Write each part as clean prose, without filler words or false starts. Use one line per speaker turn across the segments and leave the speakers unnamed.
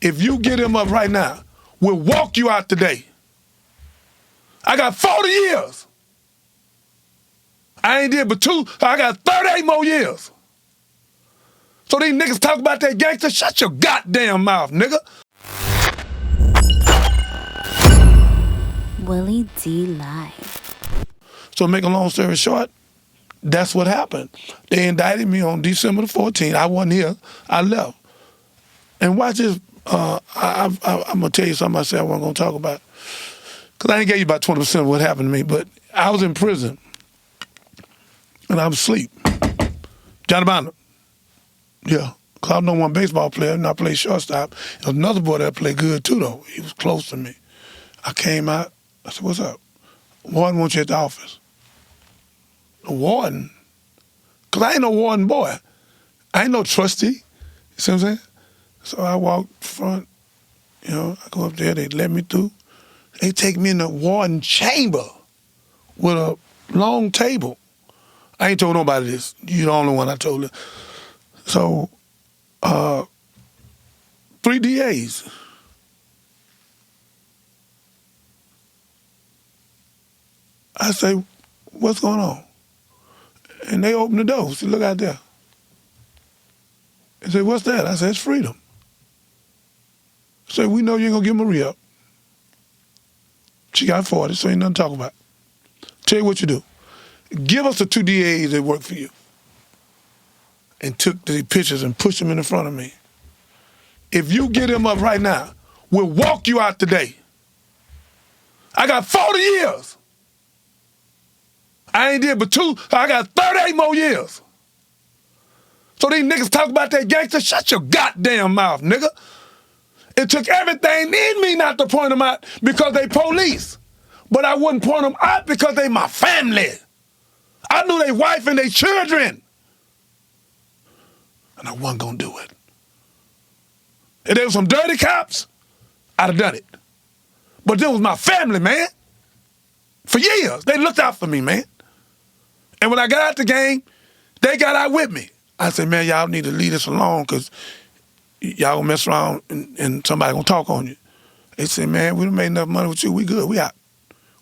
If you get him up right now, we'll walk you out today. I got 40 years. I ain't did but 2. I got 38 more years. So these niggas talk about that gangster, shut your goddamn mouth, nigga.
Willie D Live.
So make a long story short, that's what happened. They indicted me on December the 14th. I wasn't here. I left. And watch this. I'm going to tell you something I said I wasn't going to talk about. Because I ain't gave you about 20% of what happened to me, but I was in prison. And I was asleep. Johnny Bonner. Yeah. Because I was number one baseball player, and I played shortstop. There was another boy that played good, too, though. He was close to me. I came out. I said, what's up? Warden wants you at the office. The warden? Because I ain't no warden boy. I ain't no trustee. You see what I'm saying? So I walked front, I go up there, they let me through. They take me in the warden chamber with a long table. I ain't told nobody this. You're the only one I told it. So, 3 DAs. I say, what's going on? And they open the door. Said, look out there. They said, what's that? I said, it's freedom. Say, we know you ain't gonna give Maria up. She got 40, so ain't nothing to talk about. Tell you what you do. Give us the 2 DAs that work for you. And took the pictures and pushed them in front of me. If you get him up right now, we'll walk you out today. I got 40 years. I ain't did but 2. I got 38 more years. So these niggas talk about that gangster, shut your goddamn mouth, nigga. It took everything in me not to point them out because they police. But I wouldn't point them out because they my family. I knew their wife and their children. And I wasn't gonna do it. If there was some dirty cops, I'd have done it. But this was my family, man. For years, they looked out for me, man. And when I got out the game, they got out with me. I said, man, y'all need to leave this alone because y'all gonna mess around and somebody gonna talk on you. They said, man, we done made enough money with you. We good. We out.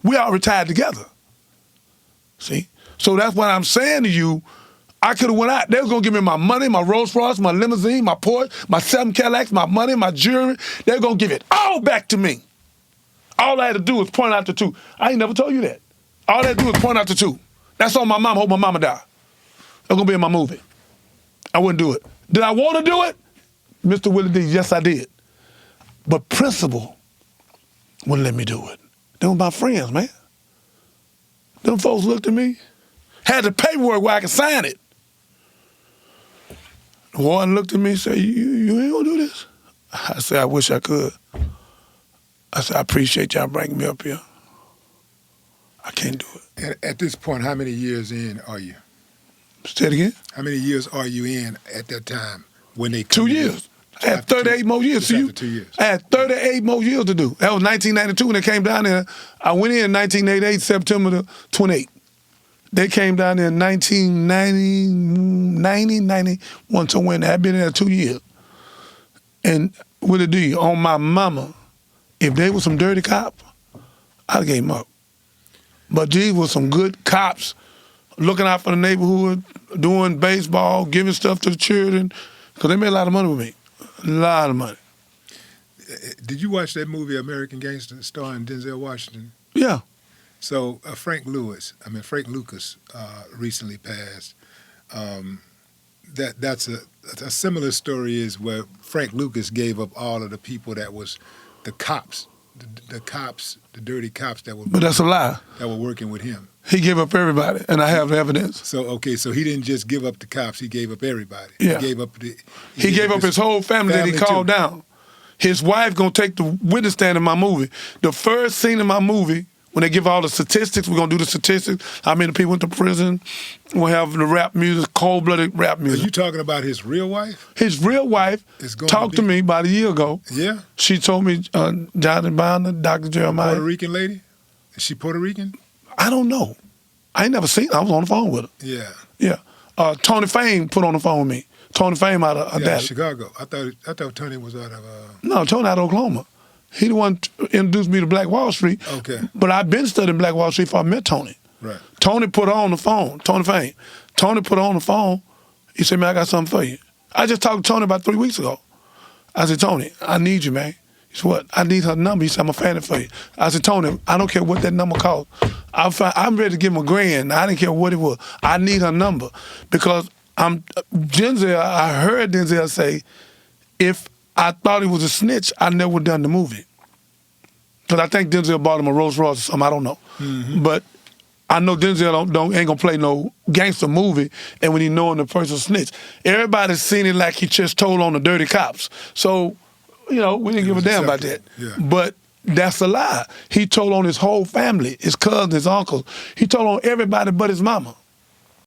We all retired together. See? So that's what I'm saying to you. I could have went out. They was gonna give me my money, my Rolls Royce, my limousine, my Porsche, my 7 Cadillacs, my money, my jewelry. They were gonna give it all back to me. All I had to do was point out the 2. I ain't never told you that. All I had to do was point out the 2. That's on my mama. Hope my mama die. That's gonna be in my movie. I wouldn't do it. Did I want to do it? Mr. Willie D, yes, I did. But principal wouldn't let me do it. They were my friends, man. Them folks looked at me, had the paperwork where I could sign it. The warden looked at me and said, you ain't gonna do this? I said, I wish I could. I said, I appreciate y'all bringing me up here. I can't do it.
At this point, how many years in are you?
Say it again?
How many years are you in at that time when they come
2 years. I had 38 more years.
After 2 years.
I had 38 more years to do. That was 1992 when they came down there. I went in 1988, September the 28th. They came down there in 1990, 91, somewhere in there. I've been there 2 years. And what it do, on my mama, if they were some dirty cops, I'd gave them up. But these were some good cops looking out for the neighborhood, doing baseball, giving stuff to the children, because they made a lot of money with me. A lot of money.
Did you watch that movie American Gangster starring Denzel Washington?
Yeah.
So Frank Lucas recently passed. That's a similar story is where Frank Lucas gave up all of the people that was the cops, the dirty cops that were.
But that's a lie.
That were working with him.
He gave up everybody, and I have evidence.
So he didn't just give up the cops; he gave up everybody.
Yeah.
He gave up
his whole family that he called down. His wife gonna take the witness stand in my movie. The first scene in my movie, when they give all the statistics, we're gonna do the statistics. How many people went to prison? We'll have the rap music, cold-blooded rap music.
Are you talking about his real wife?
His real wife talked to me about a year ago.
Yeah.
She told me, Johnny Bonner, Dr. Jeremiah.
Puerto Rican lady? Is she Puerto Rican?
I don't know. I ain't never seen her. I was on the phone with her.
Yeah.
Yeah. Tony Fame put on the phone with me. Tony Fame out of Dallas.
Chicago. I thought Tony was out of.
No, Tony out of Oklahoma. He the one introduced me to Black Wall Street.
Okay.
But I've been studying Black Wall Street before I met Tony.
Right.
Tony put her on the phone. Tony Fame. Tony put her on the phone. He said, man, I got something for you. I just talked to Tony about 3 weeks ago. I said, Tony, I need you, man. He said, what? I need her number. He said, I'm a fan for you. I said, Tony, I don't care what that number costs. I'm ready to give him $1,000. I didn't care what it was. I need her number because Denzel, I heard Denzel say, if I thought he was a snitch, I never would have done the movie. Because I think Denzel bought him a Rolls Royce or something, I don't know. Mm-hmm. But I know Denzel ain't gonna play no gangster movie, and when he knowing the person snitch. Everybody's seen it like he just told on the dirty cops. So, we didn't give a damn about that.
Yeah.
But that's a lie. He told on his whole family, his cousins, his uncles. He told on everybody but his mama.